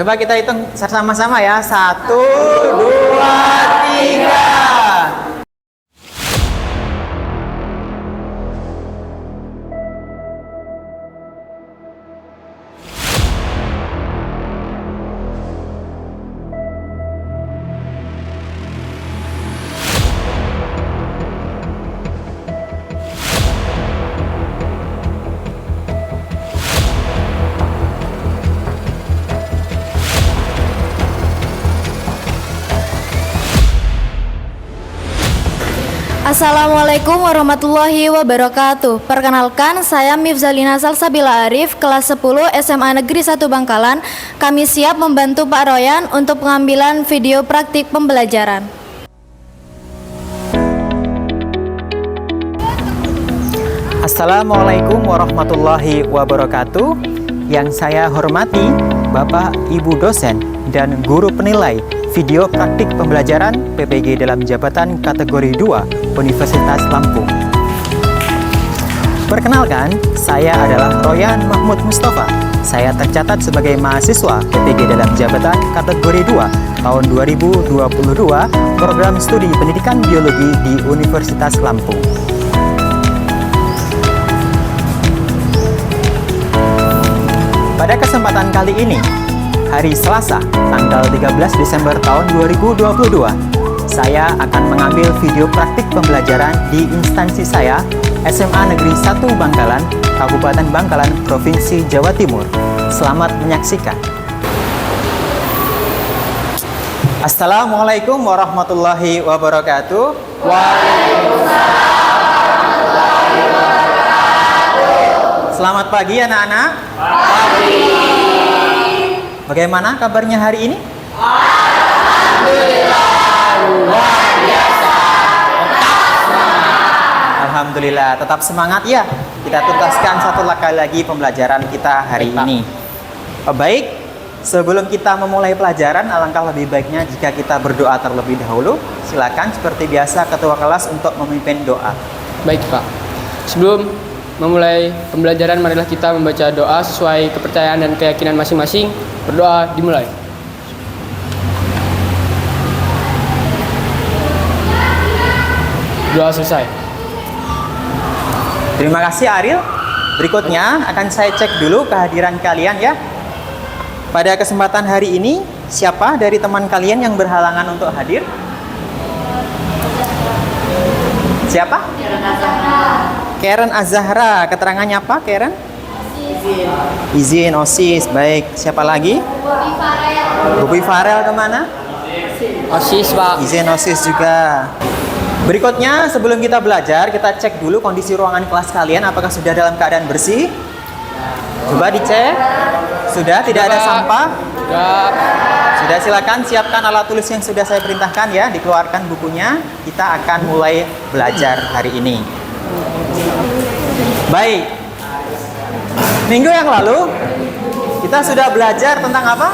Coba kita hitung sama-sama ya. 1, 2, 3. Assalamualaikum warahmatullahi wabarakatuh. Perkenalkan, saya Mifzalina Salsabila Arif, kelas 10 SMA Negeri 1 Bangkalan. Kami siap membantu Pak Royan untuk pengambilan video praktik pembelajaran. Assalamualaikum warahmatullahi wabarakatuh. Yang saya hormati Bapak, Ibu dosen, dan guru penilai video praktik pembelajaran PPG dalam jabatan kategori 2 Universitas Lampung. Perkenalkan, saya adalah Royan Mahmud Mustafa. Saya tercatat sebagai mahasiswa PPG dalam jabatan kategori 2 tahun 2022 program studi pendidikan biologi di Universitas Lampung. Pada kesempatan kali ini, hari Selasa, tanggal 13 Desember tahun 2022, saya akan mengambil video praktik pembelajaran di instansi saya, SMA Negeri 1 Bangkalan, Kabupaten Bangkalan, Provinsi Jawa Timur. Selamat menyaksikan. Assalamualaikum warahmatullahi wabarakatuh. Waalaikumsalam warahmatullahi wabarakatuh. Selamat pagi anak-anak. Pagi. Bagaimana kabarnya hari ini? Alhamdulillah, luar biasa. Alhamdulillah, tetap semangat ya. Kita tuntaskan satu kali lagi pembelajaran kita hari ini. Baik, sebelum kita memulai pelajaran, alangkah lebih baiknya jika kita berdoa terlebih dahulu. Silakan seperti biasa ketua kelas untuk memimpin doa. Baik Pak, sebelum memulai pembelajaran, marilah kita membaca doa sesuai kepercayaan dan keyakinan masing-masing. Berdoa dimulai. Doa selesai. Terima kasih Ariel. Berikutnya akan saya cek dulu kehadiran kalian ya. Pada kesempatan hari ini, siapa dari teman kalian yang berhalangan untuk hadir? Siapa? Karen Azahra. Keterangannya apa, Karen? Izin OSIS. Baik. Siapa lagi? Bobi Farel kemana? OSIS Pak. Izin OSIS juga. Berikutnya, sebelum kita belajar, kita cek dulu kondisi ruangan kelas kalian. Apakah sudah dalam keadaan bersih? Coba dicek. Sudah, tidak ada sampah? Sudah, silakan siapkan alat tulis yang sudah saya perintahkan ya. Dikeluarkan bukunya. Kita akan mulai belajar hari ini. Baik. Minggu yang lalu kita sudah belajar tentang apa?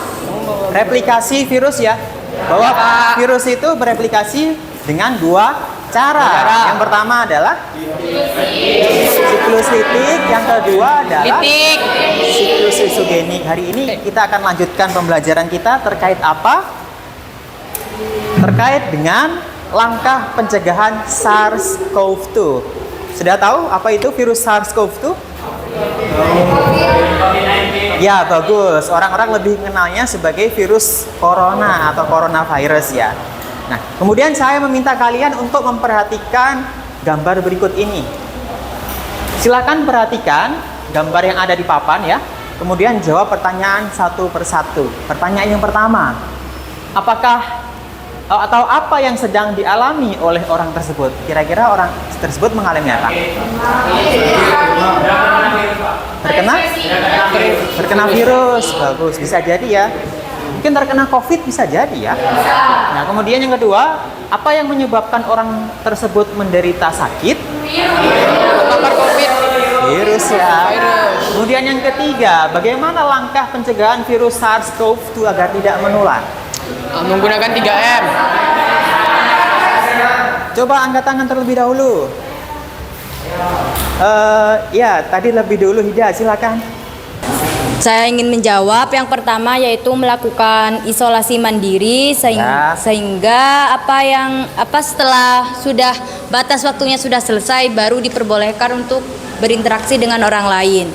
Replikasi virus ya. Bahwa virus itu bereplikasi dengan dua cara. Yang pertama adalah siklus litik, yang kedua adalah siklus isogenik. Hari ini kita akan lanjutkan pembelajaran kita terkait apa? Terkait dengan langkah pencegahan SARS-CoV-2. Sudah tahu apa itu virus SARS-CoV-2? Ya, bagus. Orang-orang lebih mengenalnya sebagai virus corona atau coronavirus ya. Nah, kemudian saya meminta kalian untuk memperhatikan gambar berikut ini. Silakan perhatikan gambar yang ada di papan ya. Kemudian jawab pertanyaan satu persatu. Pertanyaan yang pertama, apakah atau apa yang sedang dialami oleh orang tersebut? Kira-kira orang tersebut mengalami apa? Terkena virus. Bagus, bisa jadi ya. Mungkin terkena COVID bisa jadi ya. Nah, kemudian yang kedua, apa yang menyebabkan orang tersebut menderita sakit? Virus ya. Kemudian yang ketiga, bagaimana langkah pencegahan virus SARS-CoV-2 agar tidak menular? Menggunakan 3M. Coba angkat tangan terlebih dahulu. Ya, tadi lebih dulu Hida, silakan. Saya ingin menjawab yang pertama yaitu melakukan isolasi mandiri sehingga setelah sudah batas waktunya sudah selesai baru diperbolehkan untuk berinteraksi dengan orang lain.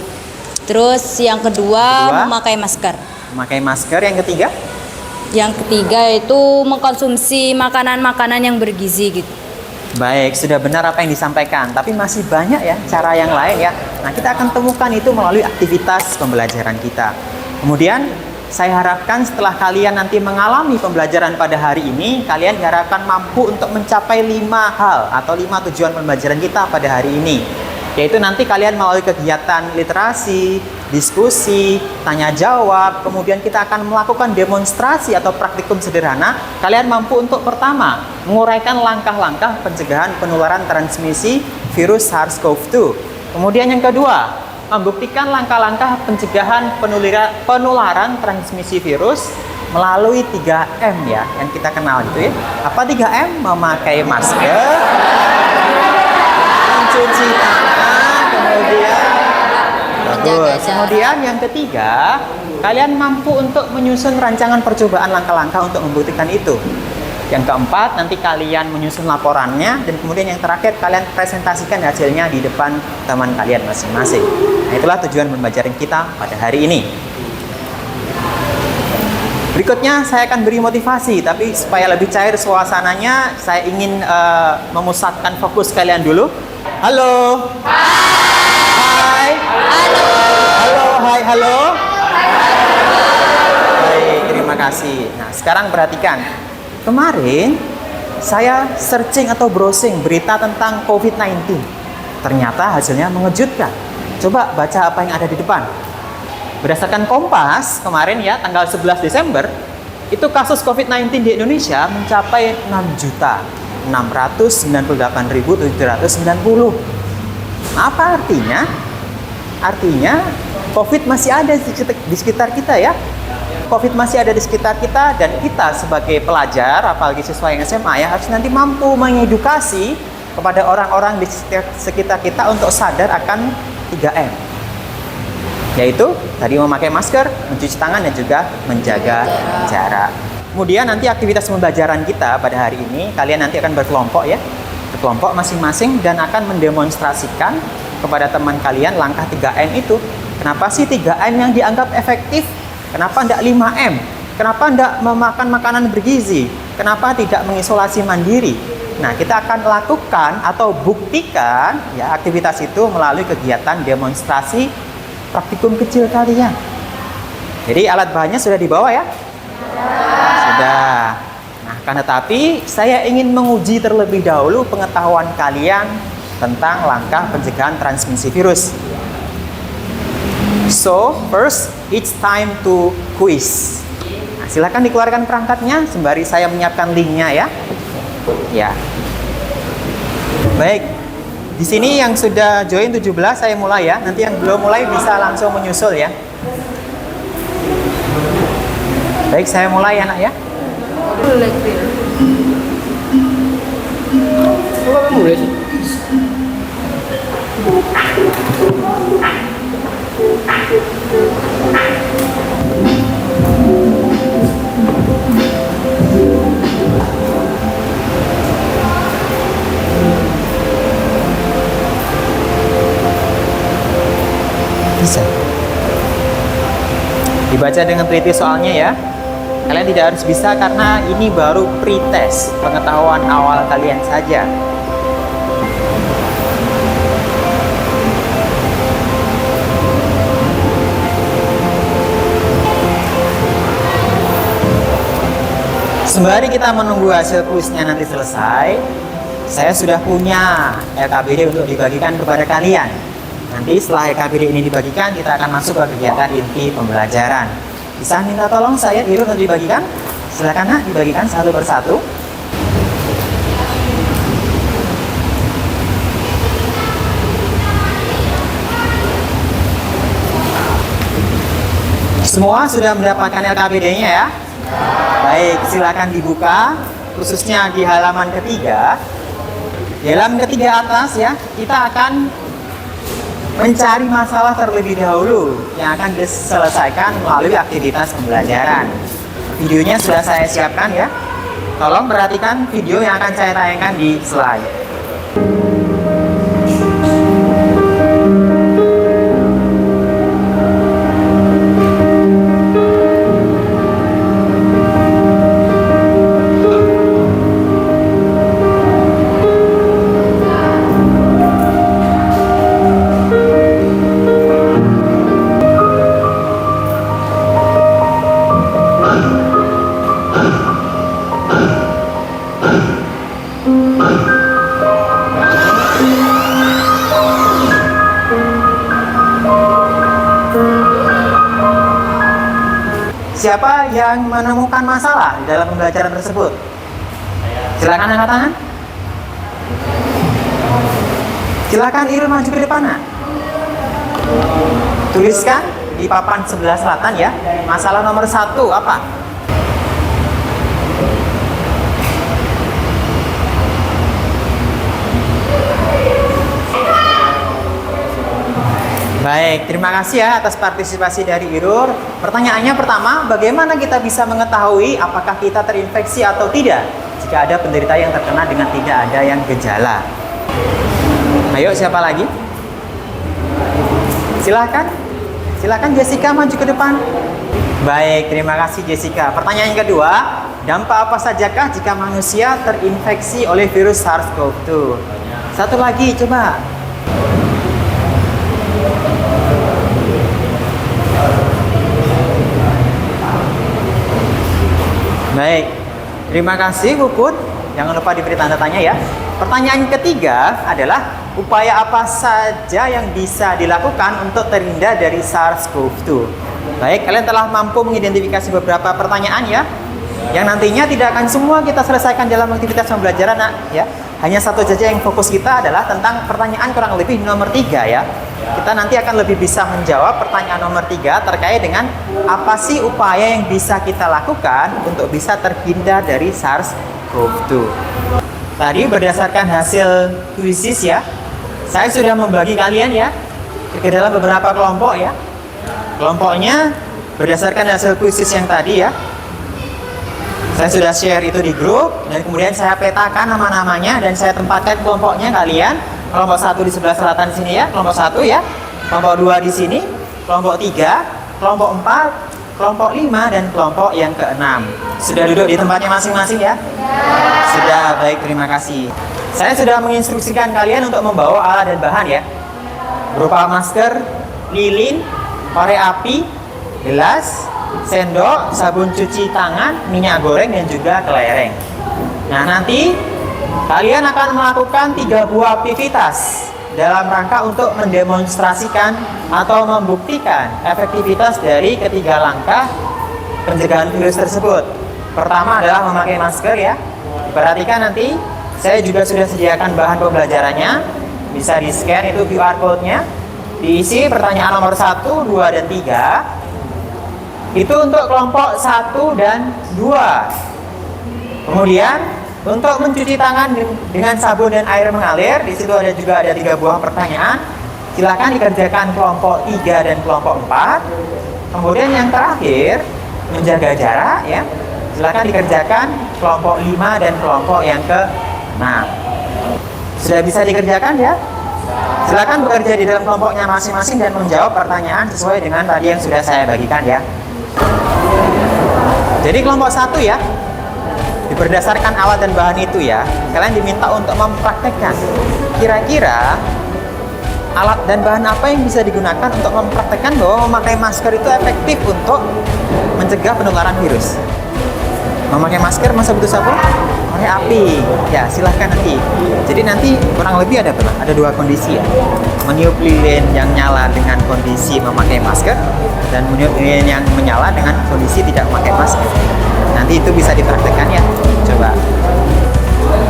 Terus yang kedua memakai masker. Memakai masker. Yang ketiga? Yang ketiga itu mengkonsumsi makanan-makanan yang bergizi gitu. Baik, sudah benar apa yang disampaikan, tapi masih banyak ya cara yang lain ya. Nah, kita akan temukan itu melalui aktivitas pembelajaran kita. Kemudian, saya harapkan setelah kalian nanti mengalami pembelajaran pada hari ini, kalian diharapkan mampu untuk mencapai 5 hal atau 5 tujuan pembelajaran kita pada hari ini. Yaitu nanti kalian melalui kegiatan literasi, diskusi, tanya jawab, kemudian kita akan melakukan demonstrasi atau praktikum sederhana. Kalian mampu untuk pertama, menguraikan langkah-langkah pencegahan penularan transmisi virus SARS-CoV-2. Kemudian yang kedua, membuktikan langkah-langkah pencegahan penularan transmisi virus melalui 3M ya, yang kita kenal itu ya. Apa 3M? Memakai masker, mencuci tangan, kemudian kemudian yang ketiga, kalian mampu untuk menyusun rancangan percobaan langkah-langkah untuk membuktikan itu. Yang keempat, nanti kalian menyusun laporannya, dan kemudian yang terakhir kalian presentasikan hasilnya di depan teman kalian masing-masing. Nah, itulah tujuan pembelajaran kita pada hari ini. Berikutnya saya akan beri motivasi, tapi supaya lebih cair suasananya, saya ingin memusatkan fokus kalian dulu. Halo. Hai. Halo. Halo, hai, halo. Baik, terima kasih. Nah, sekarang perhatikan. Kemarin saya searching atau browsing berita tentang COVID-19. Ternyata hasilnya mengejutkan. Coba baca apa yang ada di depan. Berdasarkan Kompas kemarin ya, tanggal 11 Desember, itu kasus COVID-19 di Indonesia mencapai 6.698.790. Apa artinya? Artinya COVID masih ada di sekitar kita ya. COVID masih ada di sekitar kita, dan kita sebagai pelajar, apalagi siswa yang SMA ya, harus nanti mampu mengedukasi kepada orang-orang di sekitar kita untuk sadar akan 3M. Yaitu tadi memakai masker, mencuci tangan, dan juga menjaga jarak. Kemudian nanti aktivitas pembelajaran kita pada hari ini, kalian nanti akan berkelompok ya. Berkelompok masing-masing dan akan mendemonstrasikan kepada teman kalian langkah 3M itu. Kenapa sih 3M yang dianggap efektif? Kenapa tidak 5M? Kenapa tidak memakan makanan bergizi? Kenapa tidak mengisolasi mandiri? Nah, kita akan lakukan atau buktikan ya aktivitas itu melalui kegiatan demonstrasi praktikum kecil kalian. Jadi alat bahannya sudah dibawa ya? Sudah. Nah, kan tetapi saya ingin menguji terlebih dahulu pengetahuan kalian tentang langkah pencegahan transmisi virus. So, first, it's time to quiz. Nah, silakan dikeluarkan perangkatnya sembari saya menyiapkan linknya ya. Ya. Baik. Di sini yang sudah join 17 saya mulai ya. Nanti yang belum mulai bisa langsung menyusul ya. Baik, saya mulai ya, Nak ya. Coba mulai sih. Bisa. Dibaca dengan teliti soalnya ya. Kalian tidak harus bisa karena ini baru pre-test, pengetahuan awal kalian saja. Sembari kita menunggu hasil kuisnya nanti selesai, saya sudah punya LKPD untuk dibagikan kepada kalian. Nanti setelah LKPD ini dibagikan, kita akan masuk ke kegiatan inti pembelajaran. Bisa minta tolong saya Irun untuk dibagikan? Silakan Nak, dibagikan satu persatu. Semua sudah mendapatkan LKPD-nya ya? Baik, silakan dibuka, khususnya di halaman ketiga. Di halaman ketiga atas ya, kita akan mencari masalah terlebih dahulu yang akan diselesaikan melalui aktivitas pembelajaran. Videonya sudah saya siapkan ya. Tolong perhatikan video yang akan saya tayangkan di slide. Siapa yang menemukan masalah di dalam pembelajaran tersebut? Silakan angkat tangan. Silakan Irul maju ke depan. Nak. Tuliskan di papan sebelah selatan ya. Masalah nomor 1 apa? Baik, terima kasih ya atas partisipasi dari Irul. Pertanyaannya pertama, bagaimana kita bisa mengetahui apakah kita terinfeksi atau tidak jika ada penderita yang terkena dengan tidak ada yang gejala? Ayo, siapa lagi? Silahkan. Silahkan Jessica maju ke depan. Baik, terima kasih Jessica. Pertanyaan yang kedua, dampak apa sajakah jika manusia terinfeksi oleh virus SARS-CoV-2? Satu lagi, coba. Baik, terima kasih Puput. Jangan lupa diberi tanda tanya ya. Pertanyaan ketiga adalah upaya apa saja yang bisa dilakukan untuk terhindar dari SARS-CoV-2. Baik, kalian telah mampu mengidentifikasi beberapa pertanyaan ya, yang nantinya tidak akan semua kita selesaikan dalam aktivitas pembelajaran ya. Hanya satu saja yang fokus kita adalah tentang pertanyaan kurang lebih nomor 3 ya. Kita nanti akan lebih bisa menjawab pertanyaan nomor 3 terkait dengan apa sih upaya yang bisa kita lakukan untuk bisa terhindar dari SARS-CoV-2. Tadi berdasarkan hasil kuisis ya, saya sudah membagi kalian ya ke dalam beberapa kelompok ya. Kelompoknya berdasarkan hasil kuisis yang tadi ya. Saya sudah share itu di grup dan kemudian saya petakan nama-namanya dan saya tempatkan kelompoknya kalian. Kelompok 1 di sebelah selatan sini ya, kelompok 1 ya. Kelompok 2 di sini, kelompok 3, kelompok 4, kelompok 5 dan kelompok yang ke-6. Sudah duduk di tempatnya masing-masing ya? Sudah, baik, terima kasih. Saya sudah menginstruksikan kalian untuk membawa alat dan bahan ya. Berupa masker, lilin, korek api, gelas, sendok, sabun cuci tangan, minyak goreng, dan juga kelereng. Nah, nanti kalian akan melakukan 3 buah aktivitas dalam rangka untuk mendemonstrasikan atau membuktikan efektivitas dari ketiga langkah pencegahan virus tersebut. Pertama adalah memakai masker ya. Perhatikan nanti, saya juga sudah sediakan bahan pembelajarannya. Bisa di-scan itu QR code-nya. Diisi pertanyaan nomor 1, 2, dan 3. Itu untuk kelompok 1 dan 2. Kemudian untuk mencuci tangan dengan sabun dan air mengalir, di situ juga ada 3 buah pertanyaan. Silakan dikerjakan kelompok 3 dan kelompok 4. Kemudian yang terakhir, menjaga jarak ya. Silakan dikerjakan kelompok 5 dan kelompok yang ke-6. Sudah bisa dikerjakan ya? Silakan bekerja di dalam kelompoknya masing-masing dan menjawab pertanyaan sesuai dengan tadi yang sudah saya bagikan ya. Jadi kelompok 1 ya, berdasarkan alat dan bahan itu ya, kalian diminta untuk mempraktekkan kira-kira alat dan bahan apa yang bisa digunakan untuk mempraktekkan bahwa memakai masker itu efektif untuk mencegah penularan virus. Memakai masker masa butuh sabun? Korek api. Ya, silahkan nanti. Jadi nanti kurang lebih ada berapa? Ada 2 kondisi ya. Meniup lilin yang nyala dengan kondisi memakai masker dan meniup lilin yang menyala dengan kondisi tidak memakai masker. Nanti itu bisa dipraktekkan ya. Coba.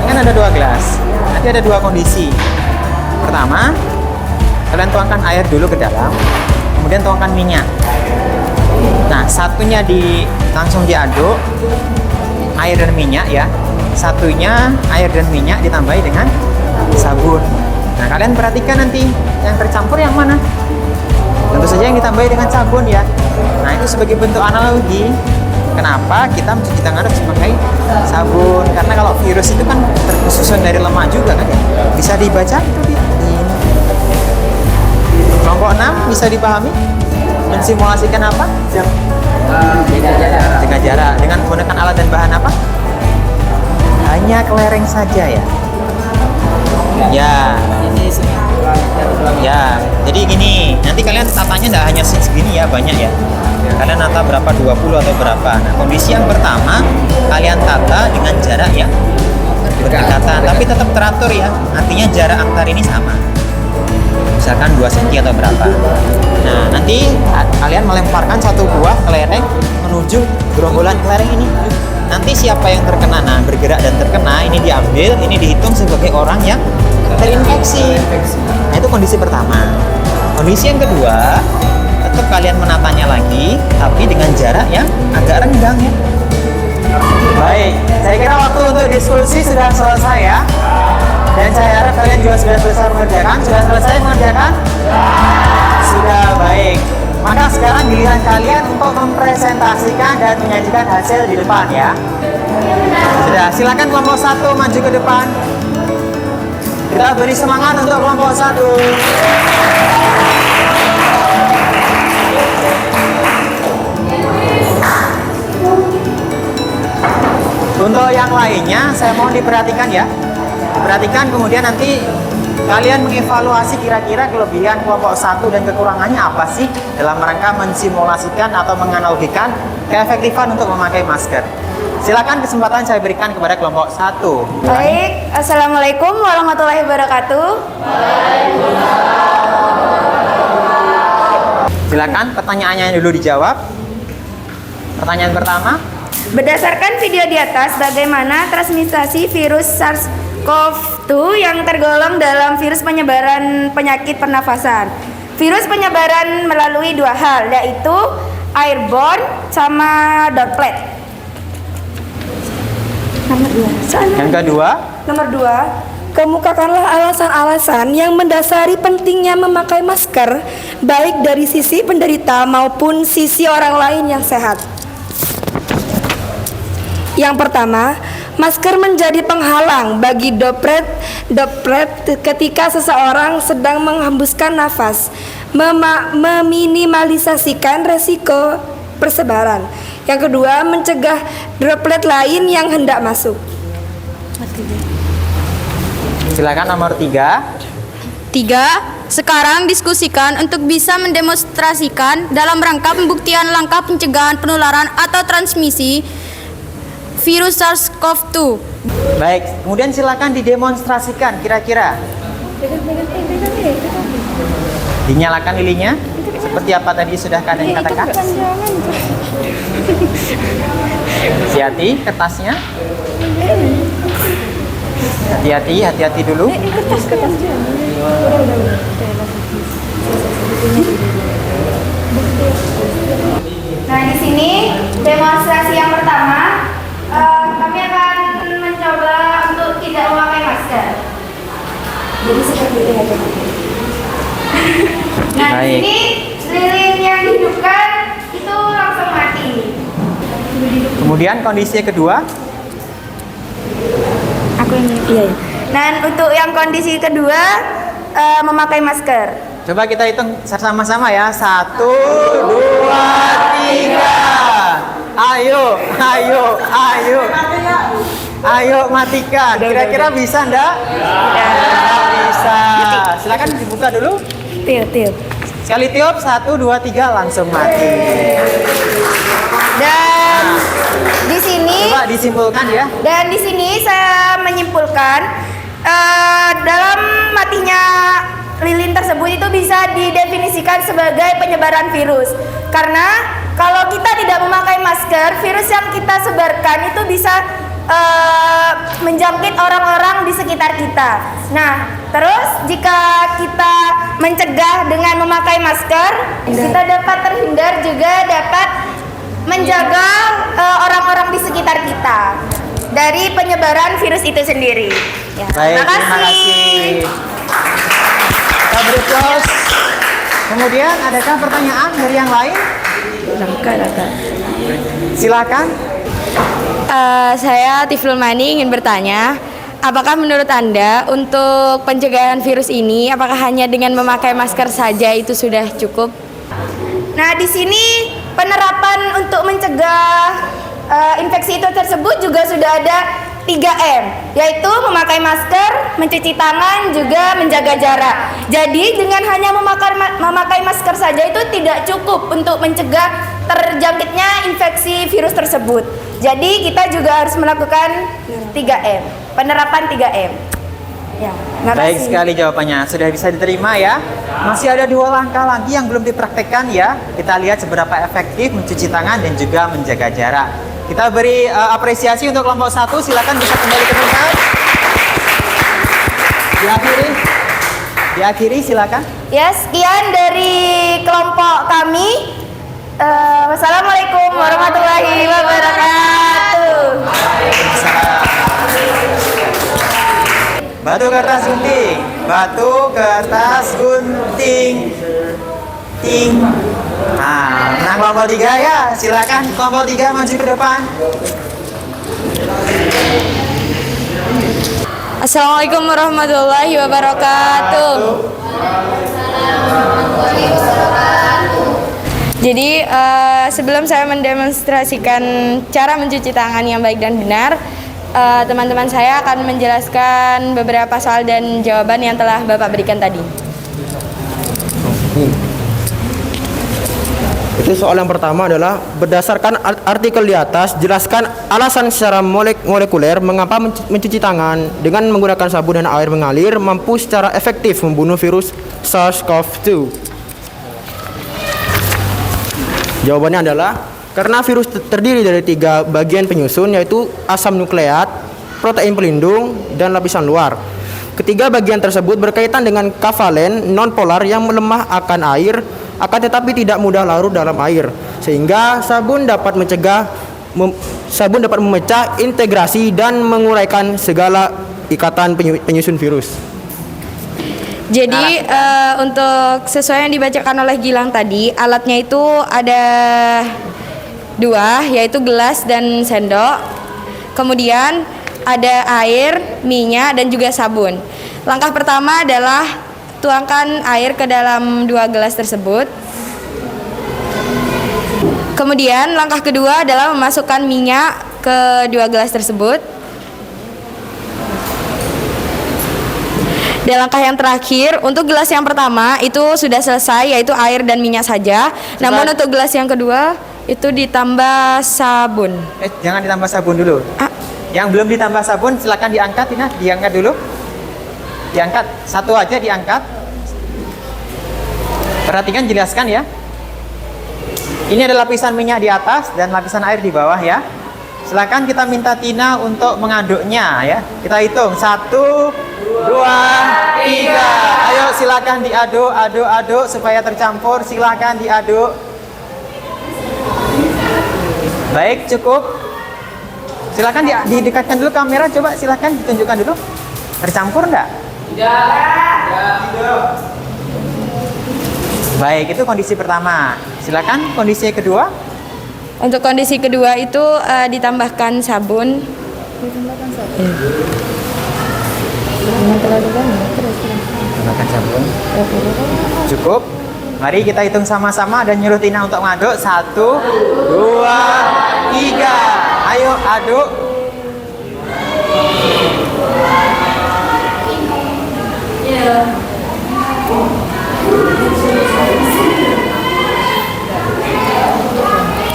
Kan ada 2 gelas. Nanti ada 2 kondisi. Pertama, kalian tuangkan air dulu ke dalam, kemudian tuangkan minyak. Nah, satunya langsung diaduk air dan minyak ya. Satunya air dan minyak ditambahi dengan sabun. Nah, kalian perhatikan nanti yang tercampur yang mana. Tentu saja yang ditambahi dengan sabun ya. Nah, itu sebagai bentuk analogi kenapa kita mencuci tangan harus memakai sabun. Karena kalau virus itu kan tersusun dari lemak juga kan ya. Bisa dibaca itu di ini. Kelompok 6 bisa dipahami? Mensimulasikan apa? Jaga jarak. Dengan menggunakan alat dan bahan apa? Hanya kelereng saja ya. Ya. Ya, jadi gini, nanti kalian tatanya tidak hanya segini ya, banyak ya. Kalian nata berapa, 20 atau berapa. Nah, kondisi yang pertama, kalian tata dengan jarak yang berdekatan, tapi tetap teratur ya. Artinya jarak antar ini sama. Misalkan 2 cm atau berapa. Nah, nanti kalian melemparkan satu buah kelereng menuju gerombolan kelereng ini. Nanti siapa yang terkena, nah bergerak dan terkena, ini diambil, ini dihitung sebagai orang yang terinfeksi. Nah, itu kondisi pertama. Kondisi yang kedua, tetap kalian menatanya lagi, tapi dengan jarak yang agak renggang ya. Baik, saya kira waktu untuk diskusi sudah selesai ya. Dan saya harap kalian juga sudah selesai mengerjakan. Sudah selesai mengerjakan? Sudah, baik. Maka sekarang giliran kalian untuk mempresentasikan dan menyajikan hasil di depan ya. Sudah, silakan kelompok 1 maju ke depan. Kita beri semangat untuk kelompok 1. Untuk yang lainnya, saya mohon diperhatikan ya. Perhatikan, kemudian nanti kalian mengevaluasi kira-kira kelebihan kelompok 1 dan kekurangannya apa sih dalam rangka mensimulasikan atau menganalogikan keefektifan untuk memakai masker. Silakan, kesempatan saya berikan kepada kelompok 1. Baik, Assalamualaikum warahmatullahi wabarakatuh. Silakan, pertanyaannya dulu dijawab. Pertanyaan pertama. Berdasarkan video di atas, bagaimana transmisi virus SARS-CoV-2 yang tergolong dalam virus penyebaran penyakit pernafasan? Virus penyebaran melalui 2 hal, yaitu airborne sama droplet. Yang kedua. Nomor 2, kemukakanlah alasan-alasan yang mendasari pentingnya memakai masker, baik dari sisi penderita maupun sisi orang lain yang sehat. Yang pertama, masker menjadi penghalang bagi droplet ketika seseorang sedang menghembuskan nafas, meminimalisasikan resiko persebaran. Yang kedua, mencegah droplet lain yang hendak masuk. Silakan nomor 3. 3. Sekarang diskusikan untuk bisa mendemonstrasikan dalam rangka pembuktian langkah pencegahan penularan atau transmisi virus SARS-CoV-2. Baik, kemudian silakan didemonstrasikan kira-kira. Dinyalakan lilinnya. Seperti apa tadi sudah kalian katakan? Hati-hati kertasnya. Hati-hati dulu. Nah, di sini demonstrasi yang pertama, kami akan mencoba untuk tidak memakai masker. Jadi seperti ini aja. Nah, di Baik. sini lilin yang dihidupkan itu langsung mati. Kemudian kondisi kedua. Aku ini. Iya. Dan untuk yang kondisi kedua, memakai masker. Coba kita hitung sama-sama ya. 1, 2, 3. Ayo matikan. Kira-kira bisa enggak? Bisa. Silakan dibuka dulu. Tiup. Sekali tiup, 1, 2, 3 langsung mati. Dan di sini Coba disimpulkan ya. Dan di sini saya menyimpulkan dalam matinya lilin tersebut itu bisa didefinisikan sebagai penyebaran virus. Karena kalau kita tidak memakai masker, virus yang kita sebarkan itu bisa menjangkit orang-orang di sekitar kita. Nah, terus jika kita mencegah dengan memakai masker, kita dapat terhindar, juga dapat menjaga orang-orang di sekitar kita dari penyebaran virus itu sendiri. Ya, Baik, terima terima kasih. kasih. Kita beri applause. Kemudian adakah pertanyaan dari yang lain? Silakan. Saya Tiflul Mani ingin bertanya, apakah menurut Anda untuk pencegahan virus ini, apakah hanya dengan memakai masker saja itu sudah cukup? Nah, di sini penerapan untuk mencegah infeksi itu tersebut juga sudah ada 3M, yaitu memakai masker, mencuci tangan, juga menjaga jarak. Jadi dengan hanya memakai masker saja itu tidak cukup untuk mencegah terjangkitnya infeksi virus tersebut. Jadi kita juga harus melakukan 3M, penerapan 3M. Ya, Baik sekali jawabannya, sudah bisa diterima ya. Masih ada 2 langkah lagi yang belum dipraktekkan ya. Kita lihat seberapa efektif mencuci tangan dan juga menjaga jarak. Kita beri apresiasi untuk kelompok 1, silakan bisa kembali ke tempat. Diakhiri silakan. Ya, sekian dari kelompok kami. Wassalamualaikum warahmatullahi wabarakatuh. Batu kertas gunting, batu kertas gunting, ting. Nah, menang kelompok 3 ya. Silakan kelompok 3 maju ke depan. Assalamualaikum warahmatullahi wabarakatuh. Jadi sebelum saya mendemonstrasikan cara mencuci tangan yang baik dan benar, teman-teman saya akan menjelaskan beberapa soal dan jawaban yang telah Bapak berikan tadi. Itu soal yang pertama adalah berdasarkan artikel di atas, jelaskan alasan secara molekuler mengapa mencuci tangan dengan menggunakan sabun dan air mengalir mampu secara efektif membunuh virus SARS-CoV-2. Jawabannya adalah karena virus terdiri dari 3 bagian penyusun, yaitu asam nukleat, protein pelindung, dan lapisan luar. Ketiga bagian tersebut berkaitan dengan kavalen nonpolar yang melemah akan air, akan tetapi tidak mudah larut dalam air, sehingga sabun dapat memecah integrasi dan menguraikan segala ikatan penyusun virus. Jadi untuk sesuai yang dibacakan oleh Gilang tadi, alatnya itu ada 2, yaitu gelas dan sendok. Kemudian ada air, minyak, dan juga sabun. Langkah pertama adalah tuangkan air ke dalam 2 gelas tersebut. Kemudian langkah kedua adalah memasukkan minyak ke 2 gelas tersebut. Dan langkah yang terakhir, untuk gelas yang pertama itu sudah selesai, yaitu air dan minyak saja. Namun untuk gelas yang kedua itu ditambah sabun. Jangan ditambah sabun dulu. Yang belum ditambah sabun silakan diangkat, Tina, diangkat dulu. Diangkat, satu aja diangkat. Perhatikan, jelaskan ya. Ini ada lapisan minyak di atas dan lapisan air di bawah ya. Silakan kita minta Tina untuk mengaduknya ya. Kita hitung 1, 2, 3. Ayo silakan diaduk, aduk supaya tercampur. Silakan diaduk. Baik, cukup. Silakan didekatkan dulu kamera, coba silakan ditunjukkan dulu. Tercampur enggak? Tidak. Baik, itu kondisi pertama. Silakan kondisi kedua. Untuk kondisi kedua itu ditambahkan sabun. Tambahkan sabun. Cukup. Mari kita hitung sama-sama dan nyuruh Tina untuk ngaduk. 1, 2, 3. Ayo aduk.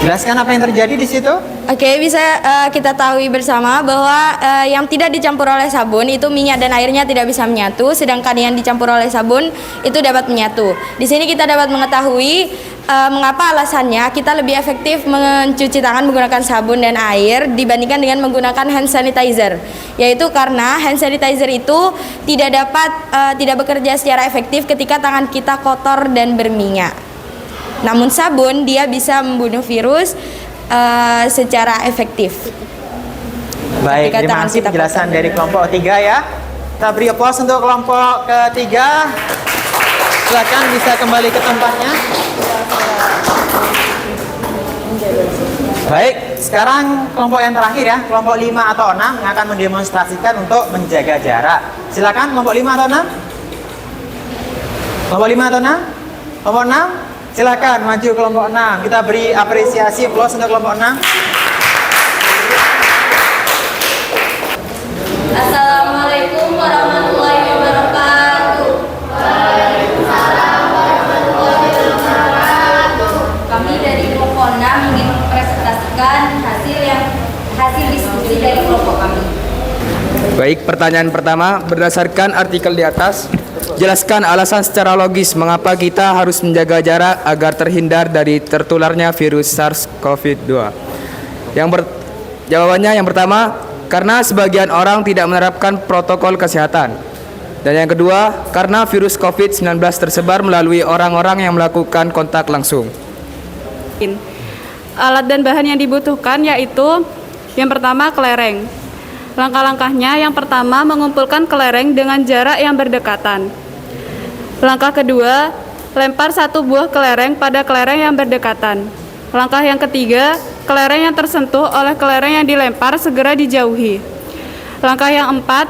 Jelaskan apa yang terjadi di situ. Oke, bisa kita tahu bersama bahwa yang tidak dicampur oleh sabun itu minyak dan airnya tidak bisa menyatu, sedangkan yang dicampur oleh sabun itu dapat menyatu. Di sini kita dapat mengetahui mengapa alasannya kita lebih efektif mencuci tangan menggunakan sabun dan air dibandingkan dengan menggunakan hand sanitizer. Yaitu karena hand sanitizer itu tidak bekerja secara efektif ketika tangan kita kotor dan berminyak. Namun sabun dia bisa membunuh virus secara efektif. Baik, terima kasih penjelasan dari kelompok 3 ya. Kita beri aplaus untuk kelompok ketiga. silakan bisa kembali ke tempatnya. Baik, sekarang kelompok yang terakhir ya, kelompok 5 atau 6 yang akan mendemonstrasikan untuk menjaga jarak. Silakan kelompok 5 atau 6. Kelompok 5 atau 6? Kelompok 6? Silakan maju kelompok 6. Kita beri apresiasi plus untuk kelompok 6. Assalamualaikum warahmatullahi wabarakatuh. Kami dari kelompok 6 ingin mempresentasikan hasil diskusi dari kelompok kami. Baik, pertanyaan pertama, berdasarkan artikel di atas, jelaskan alasan secara logis mengapa kita harus menjaga jarak agar terhindar dari tertularnya virus SARS-CoV-2. Jawabannya yang pertama, karena sebagian orang tidak menerapkan protokol kesehatan. Dan yang kedua, karena virus COVID-19 tersebar melalui orang-orang yang melakukan kontak langsung. Alat dan bahan yang dibutuhkan yaitu yang pertama kelereng. Langkah-langkahnya yang pertama mengumpulkan kelereng dengan jarak yang berdekatan. Langkah kedua, lempar satu buah kelereng pada kelereng yang berdekatan. Langkah yang ketiga, kelereng yang tersentuh oleh kelereng yang dilempar segera dijauhi. Langkah yang empat,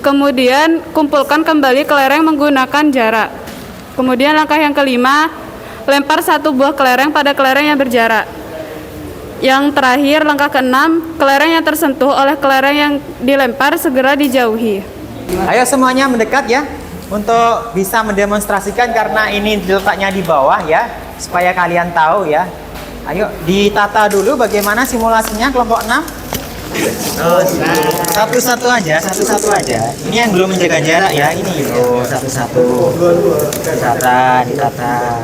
kemudian kumpulkan kembali kelereng menggunakan jarak. Kemudian langkah yang kelima, lempar satu buah kelereng pada kelereng yang berjarak. Yang terakhir, langkah keenam, kelereng yang tersentuh oleh kelereng yang dilempar segera dijauhi. Ayo semuanya mendekat ya, untuk bisa mendemonstrasikan karena ini letaknya di bawah ya, supaya kalian tahu ya. Ayo ditata dulu bagaimana simulasinya kelompok 6. Satu-satu aja. Ini yang belum menjaga jarak ya, ini loh, satu-satu. Ditata.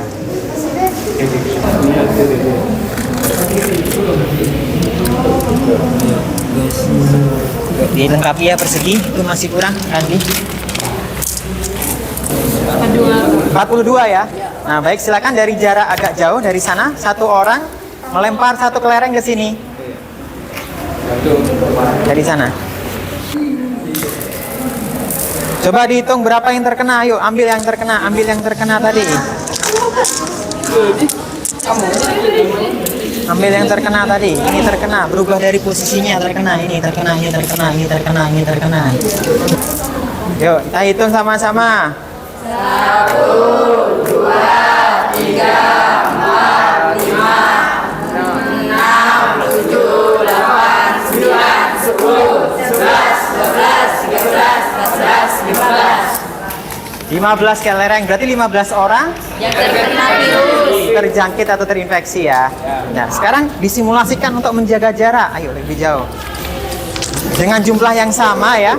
Dilengkapi ya persegi, itu masih kurang Andi. 42 ya. Nah, baik, silakan dari jarak agak jauh dari sana, satu orang melempar satu kelereng ke sini. Dari sana. Coba dihitung berapa yang terkena. Ayo, ambil yang terkena tadi. Ambil yang terkena tadi. Ini terkena, berubah dari posisinya, terkena. Yuk, kita hitung sama-sama. 1, 2, 3, 4, 5, 6, 7, 8, 9, 10, 11, 12, 13, 14, 15. 15 kelereng, berarti 15 orang Yang terkena virus. terjangkit atau terinfeksi ya. Nah, sekarang disimulasikan untuk menjaga jarak. Ayo lebih jauh. Dengan jumlah yang sama ya.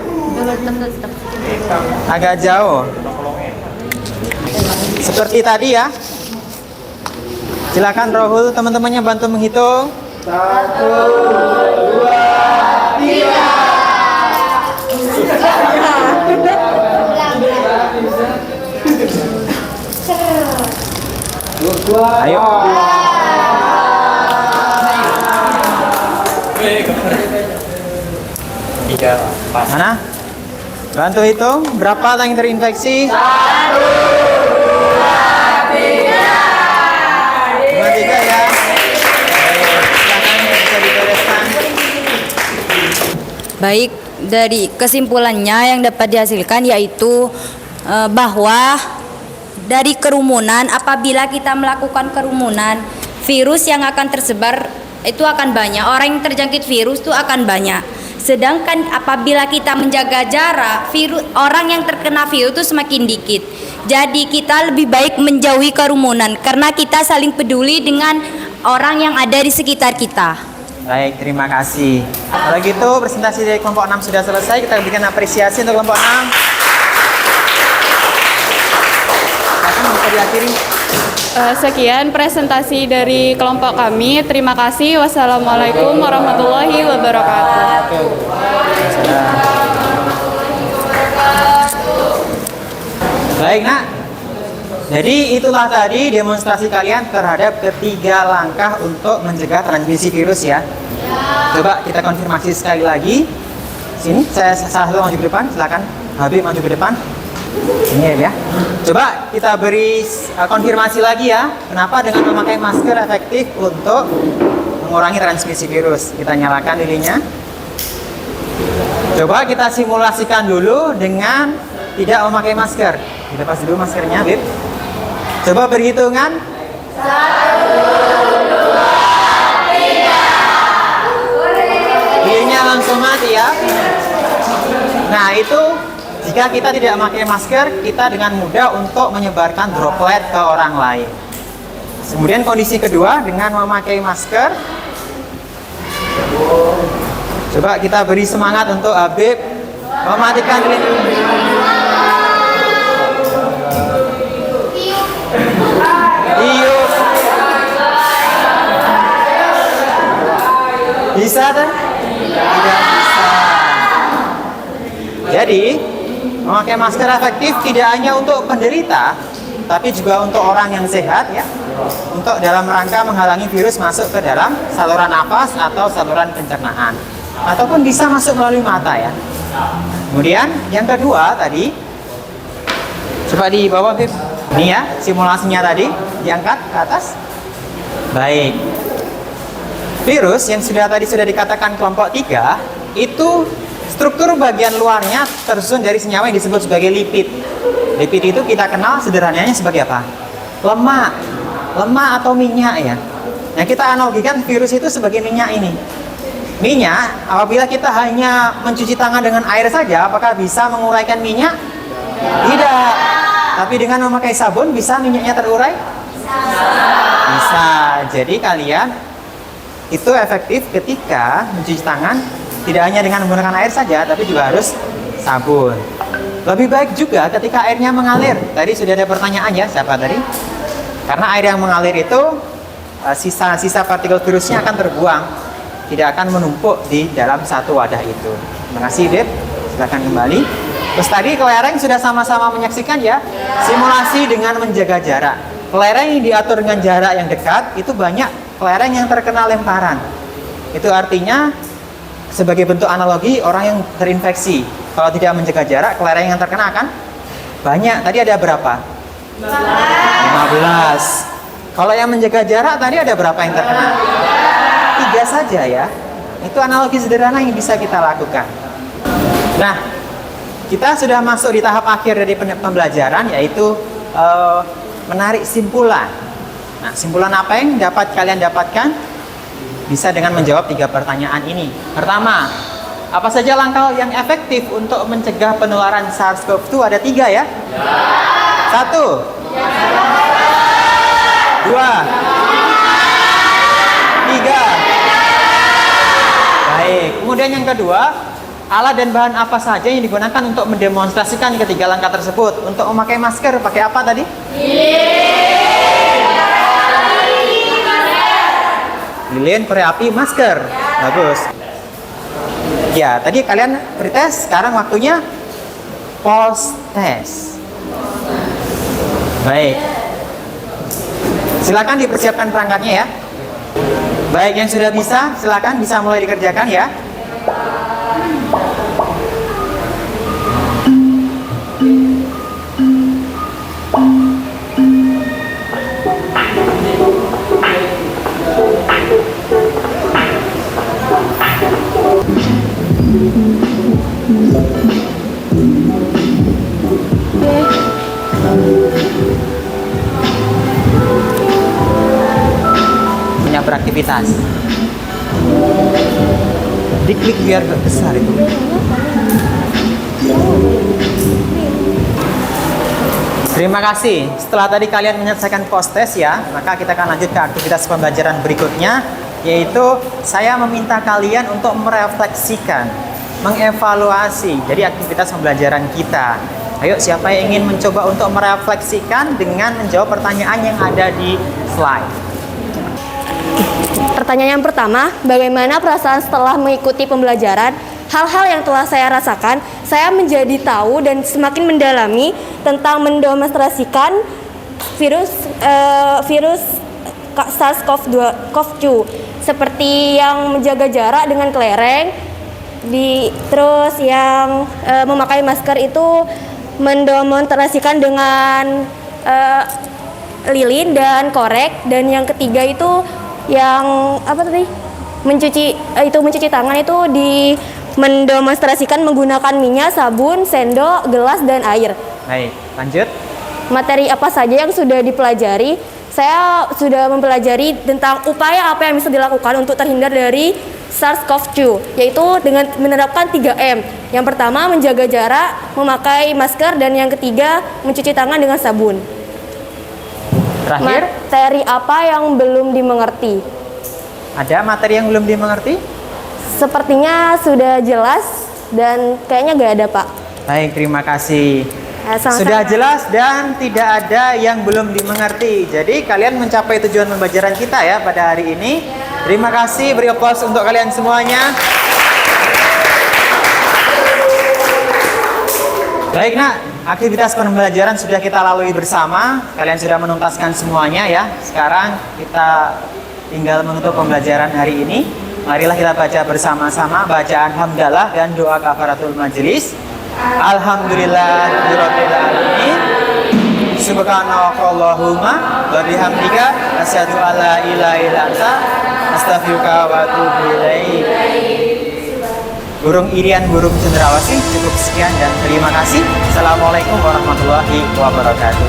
Agak jauh. Seperti tadi ya. Silakan Rohul, teman-temannya bantu menghitung. 1, 2, 3. Ayo. Mana? Bantu hitung berapa yang terinfeksi? 1, 2, 3. 3 ya. Silakan bisa dibereskan. Baik, dari kesimpulannya yang dapat dihasilkan yaitu bahwa dari kerumunan, apabila kita melakukan kerumunan, virus yang akan tersebar itu akan banyak. Orang yang terjangkit virus itu akan banyak. Sedangkan apabila kita menjaga jarak, orang yang terkena virus itu semakin dikit. Jadi kita lebih baik menjauhi kerumunan karena kita saling peduli dengan orang yang ada di sekitar kita. Baik, terima kasih. Kalau gitu presentasi dari kelompok 6 sudah selesai. Kita berikan apresiasi untuk kelompok 6. Bisa diakhiri. Sekian presentasi dari kelompok kami. Terima kasih. Wassalamualaikum warahmatullahi wabarakatuh. Baik, Nak. Jadi itulah tadi demonstrasi kalian terhadap ketiga langkah untuk mencegah transmisi virus ya. Coba kita konfirmasi sekali lagi. Sini, saya salah satu maju ke depan. Silakan, Habib maju ke depan. Ini ya. Coba kita beri konfirmasi lagi ya. Kenapa dengan memakai masker efektif untuk mengurangi transmisi virus? Kita nyalakan lilinnya. Coba kita simulasikan dulu dengan tidak memakai masker. Dilepas dulu maskernya, Bib. Coba berhitungan. 1, 2, 3. Lilinnya langsung mati ya. Nah, itu jika kita tidak memakai masker, kita dengan mudah untuk menyebarkan droplet ke orang lain. Kemudian kondisi kedua dengan memakai masker. Coba kita beri semangat untuk Habib mematikan lilin. Tiup. Bisa kan? Tidak bisa. Jadi, memakai masker efektif tidak hanya untuk penderita, tapi juga untuk orang yang sehat ya. Untuk dalam rangka menghalangi virus masuk ke dalam saluran nafas atau saluran pencernaan. Ataupun bisa masuk melalui mata ya. Kemudian yang kedua tadi, coba di bawah Bib. Ini ya, simulasinya tadi diangkat ke atas. Baik. Virus yang sudah dikatakan kelompok 3 itu struktur bagian luarnya tersusun dari senyawa yang disebut sebagai lipid. Lipid itu kita kenal sederhananya sebagai apa? Lemak atau minyak ya. Nah, kita analogikan virus itu sebagai minyak ini. Minyak, apabila kita hanya mencuci tangan dengan air saja, apakah bisa menguraikan minyak? Tidak. Tapi dengan memakai sabun, bisa minyaknya terurai? Bisa. Jadi kalian itu efektif ketika mencuci tangan tidak hanya dengan menggunakan air saja, tapi juga harus sabun. Lebih baik juga ketika airnya mengalir. Tadi sudah ada pertanyaan ya, siapa tadi? Karena air yang mengalir itu sisa-sisa partikel virusnya akan terbuang, tidak akan menumpuk di dalam satu wadah itu. Terima kasih, Deb. Silakan kembali. Terus tadi kelereng sudah sama-sama menyaksikan ya, simulasi dengan menjaga jarak. Kelereng yang diatur dengan jarak yang dekat itu banyak kelereng yang terkena lemparan. Itu artinya sebagai bentuk analogi orang yang terinfeksi. Kalau tidak menjaga jarak, kelereng yang terkena akan banyak. Tadi ada berapa? 15. Kalau yang menjaga jarak tadi ada berapa yang terkena? 3 saja ya. Itu analogi sederhana yang bisa kita lakukan. Nah, kita sudah masuk di tahap akhir dari pembelajaran, yaitu menarik simpulan. Nah, simpulan apa yang dapat kalian dapatkan? Bisa dengan menjawab 3 pertanyaan ini. Pertama, apa saja langkah yang efektif untuk mencegah penularan SARS-CoV-2? Ada 3 ya? 1, 2, 3. Baik. Kemudian yang kedua, alat dan bahan apa saja yang digunakan untuk mendemonstrasikan ketiga langkah tersebut? Untuk memakai masker, pakai apa tadi? Lilin, korek api, masker. Bagus. Ya, tadi kalian pretest, sekarang waktunya post test. Baik. Silakan dipersiapkan perangkatnya ya. Baik, yang sudah bisa, silakan bisa mulai dikerjakan ya. Punya beraktivitas. Diklik biar besar itu. Terima kasih. Setelah tadi kalian menyelesaikan post test ya, maka kita akan lanjut ke aktivitas pembelajaran berikutnya, yaitu saya meminta kalian untuk merefleksikan, mengevaluasi dari aktivitas pembelajaran kita. Ayo, siapa yang ingin mencoba untuk merefleksikan dengan menjawab pertanyaan yang ada di slide? Pertanyaan yang pertama, bagaimana perasaan setelah mengikuti pembelajaran? Hal-hal yang telah saya rasakan, saya menjadi tahu dan semakin mendalami tentang mendemonstrasikan virus SARS-CoV-2 seperti yang menjaga jarak dengan kelereng, terus yang memakai masker itu mendemonstrasikan dengan lilin dan korek, dan yang ketiga itu yang apa tadi? Mencuci tangan itu mendemonstrasikan menggunakan minyak, sabun, sendok, gelas dan air. Baik, lanjut. Materi apa saja yang sudah dipelajari? Saya sudah mempelajari tentang upaya apa yang bisa dilakukan untuk terhindar dari SARS-CoV-2, yaitu dengan menerapkan 3M. Yang pertama, menjaga jarak, memakai masker, dan yang ketiga, mencuci tangan dengan sabun. Terakhir, Materi apa yang belum dimengerti? ada materi yang belum dimengerti? Sepertinya sudah jelas dan kayaknya nggak ada, Pak. Baik, terima kasih. Sama-sama. Sudah jelas dan tidak ada yang belum dimengerti. Jadi kalian mencapai tujuan pembelajaran kita ya pada hari ini. Terima kasih, beri aplaus untuk kalian semuanya. Baik nak, aktivitas pembelajaran sudah kita lalui bersama. Kalian sudah menuntaskan semuanya ya. Sekarang kita tinggal menutup pembelajaran hari ini. Marilah kita baca bersama-sama bacaan hamdalah dan doa kafaratul majelis. Alhamdulillahirabbil alamin. Subhanakallahumma wa bihamdika asyhadu an la ilaha illa anta astaghfiruka wa atubu ilaik. Burung irian, burung cendrawasih, cukup sekian dan terima kasih. Assalamualaikum warahmatullahi wabarakatuh.